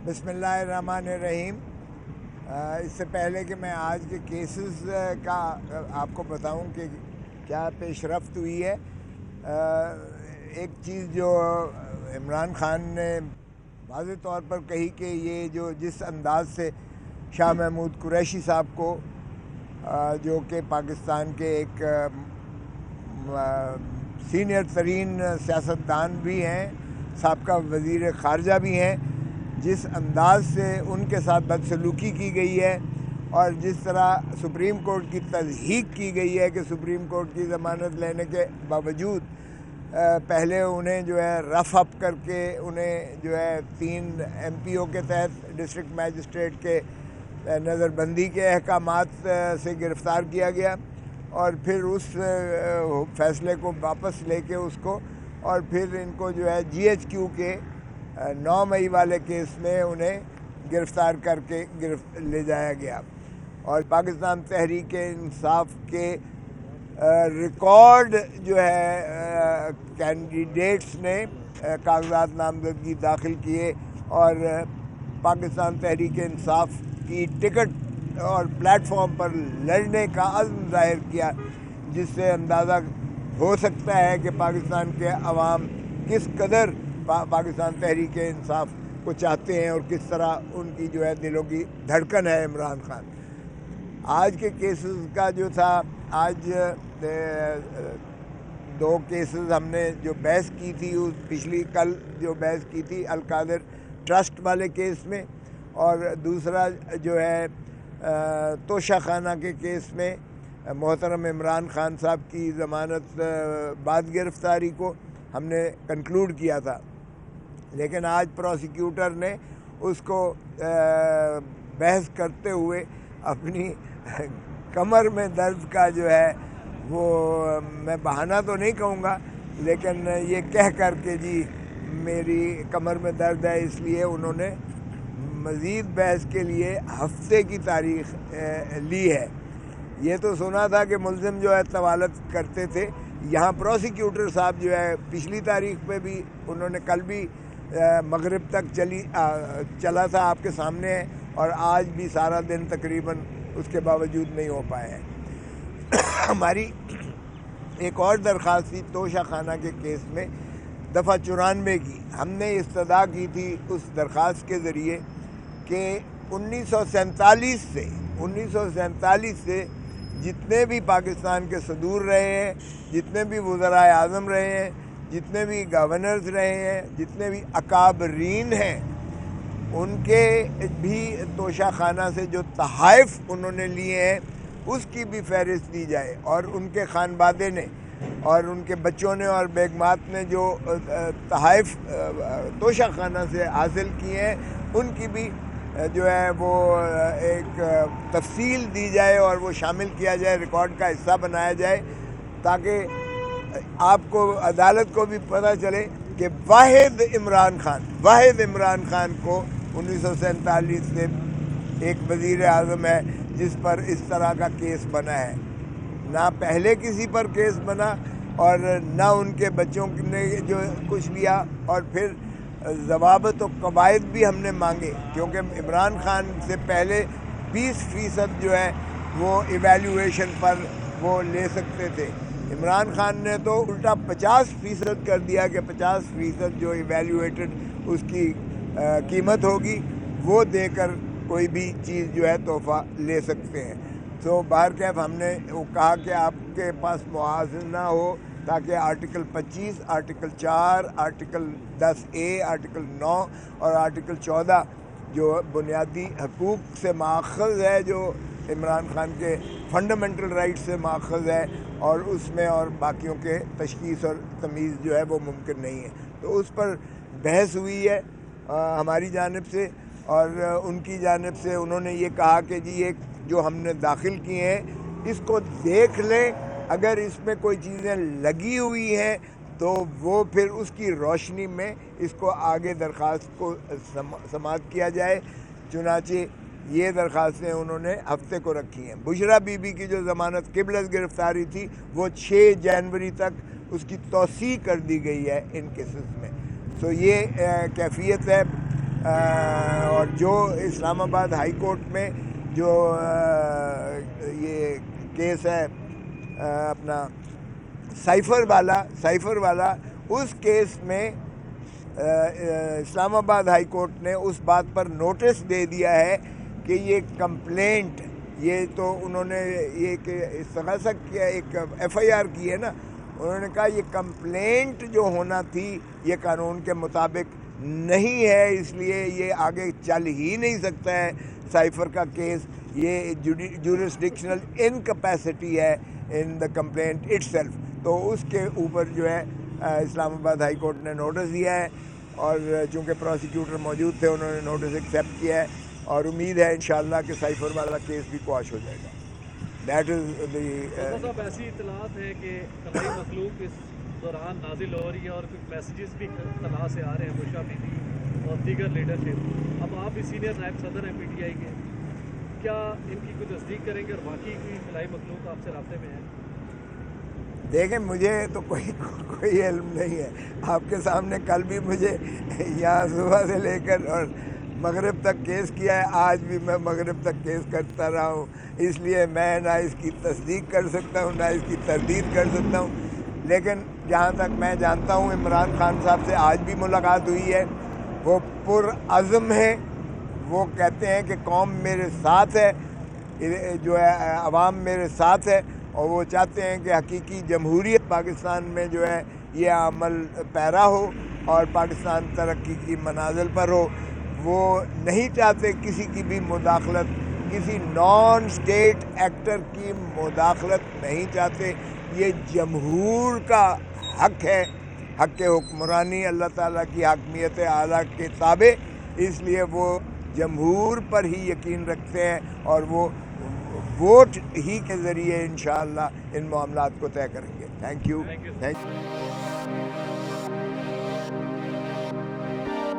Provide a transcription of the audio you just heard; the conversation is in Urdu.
بسم اللہ الرحمن الرحیم۔ اس سے پہلے کہ میں آج کے کیسز کا آپ کو بتاؤں کہ کیا پیش رفت ہوئی ہے، ایک چیز جو عمران خان نے واضح طور پر کہی کہ یہ جس انداز سے شاہ محمود قریشی صاحب کو، جو کہ پاکستان کے ایک سینئر ترین سیاستدان بھی ہیں، سابقہ وزیر خارجہ بھی ہیں، جس انداز سے ان کے ساتھ بدسلوکی کی گئی ہے اور جس طرح سپریم کورٹ کی تضحیک کی گئی ہے کہ سپریم کورٹ کی ضمانت لینے کے باوجود پہلے انہیں جو ہے رف اپ کر کے انہیں جو ہے 3 MPO کے تحت ڈسٹرکٹ میجسٹریٹ کے نظر بندی کے احکامات سے گرفتار کیا گیا، اور پھر اس فیصلے کو واپس لے کے اس کو، اور پھر ان کو جو ہے GHQ کے 9 مئی والے کیس میں انہیں گرفتار کر کے لے جایا گیا، اور پاکستان تحریک انصاف کے ریکارڈ جو ہے کینڈیڈیٹس نے کاغذات نامزدگی داخل کیے اور پاکستان تحریک انصاف کی ٹکٹ اور پلیٹ فارم پر لڑنے کا عزم ظاہر کیا، جس سے اندازہ ہو سکتا ہے کہ پاکستان کے عوام کس قدر پاکستان تحریک انصاف کو چاہتے ہیں اور کس طرح ان کی جو ہے دلوں کی دھڑکن ہے عمران خان۔ آج کے کیسز کا جو تھا، آج 2 کیسز ہم نے جو بحث کی تھی، کل جو بحث کی تھی القادر ٹرسٹ والے کیس میں، اور دوسرا جو ہے توشہ خانہ کے کیس میں محترم عمران خان صاحب کی ضمانت بعد گرفتاری کو ہم نے کنکلوڈ کیا تھا، لیکن آج پروسیکیوٹر نے اس کو بحث کرتے ہوئے اپنی کمر میں درد کا جو ہے وہ، میں بہانہ تو نہیں کہوں گا، لیکن یہ کہہ کر کہ جی میری کمر میں درد ہے، اس لیے انہوں نے مزید بحث کے لیے ہفتے کی تاریخ لی ہے۔ یہ تو سنا تھا کہ ملزم جو ہے طوالت کرتے تھے، یہاں پروسیکیوٹر صاحب جو ہے پچھلی تاریخ پہ بھی انہوں نے کل بھی مغرب تک چلا تھا، آپ کے سامنے ہے، اور آج بھی سارا دن تقریباً اس کے باوجود نہیں ہو پائے ہیں۔ ہماری ایک اور درخواست تھی توشہ خانہ کے کیس میں دفعہ 94 کی، ہم نے استدعا کی تھی اس درخواست کے ذریعے کہ 1947 سے جتنے بھی پاکستان کے صدور رہے ہیں، جتنے بھی وزرائے اعظم رہے ہیں، جتنے بھی گورنرز رہے ہیں، جتنے بھی اکابرین ہیں، ان کے بھی توشہ خانہ سے جو تحائف انہوں نے لیے ہیں اس کی بھی فہرست دی جائے، اور ان کے خانوادے نے اور ان کے بچوں نے اور بیگمات نے جو تحائف توشہ خانہ سے حاصل کیے ہیں ان کی بھی جو ہے وہ ایک تفصیل دی جائے اور وہ شامل کیا جائے، ریکارڈ کا حصہ بنایا جائے، تاکہ آپ کو، عدالت کو بھی پتہ چلے کہ واحد عمران خان کو 1947 سے ایک وزیر اعظم ہے جس پر اس طرح کا کیس بنا ہے، نہ پہلے کسی پر کیس بنا اور نہ ان کے بچوں نے جو کچھ لیا، اور پھر ضوابط و قواعد بھی ہم نے مانگے، کیونکہ عمران خان سے پہلے 20% جو ہے وہ ایویلیویشن پر وہ لے سکتے تھے، عمران خان نے تو الٹا 50% کر دیا کہ 50% جو ایویلیویٹڈ اس کی قیمت ہوگی وہ دے کر کوئی بھی چیز جو ہے تحفہ لے سکتے ہیں۔ تو بہرکیف ہم نے وہ کہا کہ آپ کے پاس موازنہ ہو تاکہ article 25، article 4، article 10A، article 9 اور آرٹیکل 14 جو بنیادی حقوق سے ماخذ ہے، جو عمران خان کے فنڈامنٹل رائٹ سے ماخذ ہے، اور اس میں اور باقیوں کے تشخیص اور تمیز جو ہے وہ ممکن نہیں ہے، تو اس پر بحث ہوئی ہے ہماری جانب سے، اور ان کی جانب سے انہوں نے یہ کہا کہ جی یہ جو ہم نے داخل کیے ہیں اس کو دیکھ لیں، اگر اس میں کوئی چیزیں لگی ہوئی ہیں تو وہ پھر اس کی روشنی میں اس کو آگے درخواست کو سماعت کیا جائے۔ چنانچہ یہ درخواستیں انہوں نے ہفتے کو رکھی ہیں۔ بشرا بی بی کی جو ضمانت قبل از گرفتاری تھی وہ 6 جنوری تک اس کی توسیع کر دی گئی ہے ان کیسز میں۔ تو یہ کیفیت ہے، اور جو اسلام آباد ہائی کورٹ میں جو یہ کیس ہے اپنا سائفر والا اس کیس میں اسلام آباد ہائی کورٹ نے اس بات پر نوٹس دے دیا ہے کہ یہ کمپلینٹ، یہ تو انہوں نے ایک استغاثہ کیا، ایک ایف آئی آر کی ہے نا، انہوں نے کہا یہ کمپلینٹ جو ہونا تھی یہ قانون کے مطابق نہیں ہے، اس لیے یہ آگے چل ہی نہیں سکتا ہے سائفر کا کیس، یہ جورسڈکشنل انکیپیسٹی ہے ان دا کمپلینٹ اٹ سیلف۔ تو اس کے اوپر جو ہے اسلام آباد ہائی کورٹ نے نوٹس دیا ہے، اور چونکہ پروسیکیوٹر موجود تھے انہوں نے نوٹس ایکسیپٹ کیا ہے، اور امید ہے انشاءاللہ کہ سائفر والا کیس بھی قواش ہو جائے گا۔ دیٹ از دی صاحب ایسی اطلاعات ہیں کہ خلائی مخلوق اس دوران نازل ہو رہی ہے اور کچھ میسیجز بھی خلا سے آ رہے ہیں بشرا بی بی اور دیگر لیڈرشپ، اب آپ بھی سینئر نائب صدر ہیں پی ٹی آئی کے، کیا ان کی کوئی تصدیق کریں گے اور باقی کوئی خلائی مخلوق آپ سے رابطے میں ہے؟ دیکھیں مجھے تو کوئی علم نہیں ہے، آپ کے سامنے کل بھی مجھے یہاں صبح سے لے کر اور مغرب تک کیس کیا ہے، آج بھی میں مغرب تک کیس کرتا رہا ہوں، اس لیے میں نہ اس کی تصدیق کر سکتا ہوں نہ اس کی تردید کر سکتا ہوں، لیکن جہاں تک میں جانتا ہوں عمران خان صاحب سے آج بھی ملاقات ہوئی ہے، وہ پرعزم ہیں، وہ کہتے ہیں کہ قوم میرے ساتھ ہے، جو ہے عوام میرے ساتھ ہے، اور وہ چاہتے ہیں کہ حقیقی جمہوریت پاکستان میں جو ہے یہ عمل پیرا ہو اور پاکستان ترقی کی منازل پر ہو۔ وہ نہیں چاہتے کسی کی بھی مداخلت، کسی نان اسٹیٹ ایکٹر کی مداخلت نہیں چاہتے، یہ جمہور کا حق ہے، حق حکمرانی اللہ تعالیٰ کی حاکمیت اعلیٰ کے تابع، اس لیے وہ جمہور پر ہی یقین رکھتے ہیں اور وہ ووٹ ہی کے ذریعے انشاءاللہ ان معاملات کو طے کریں گے۔ Thank you.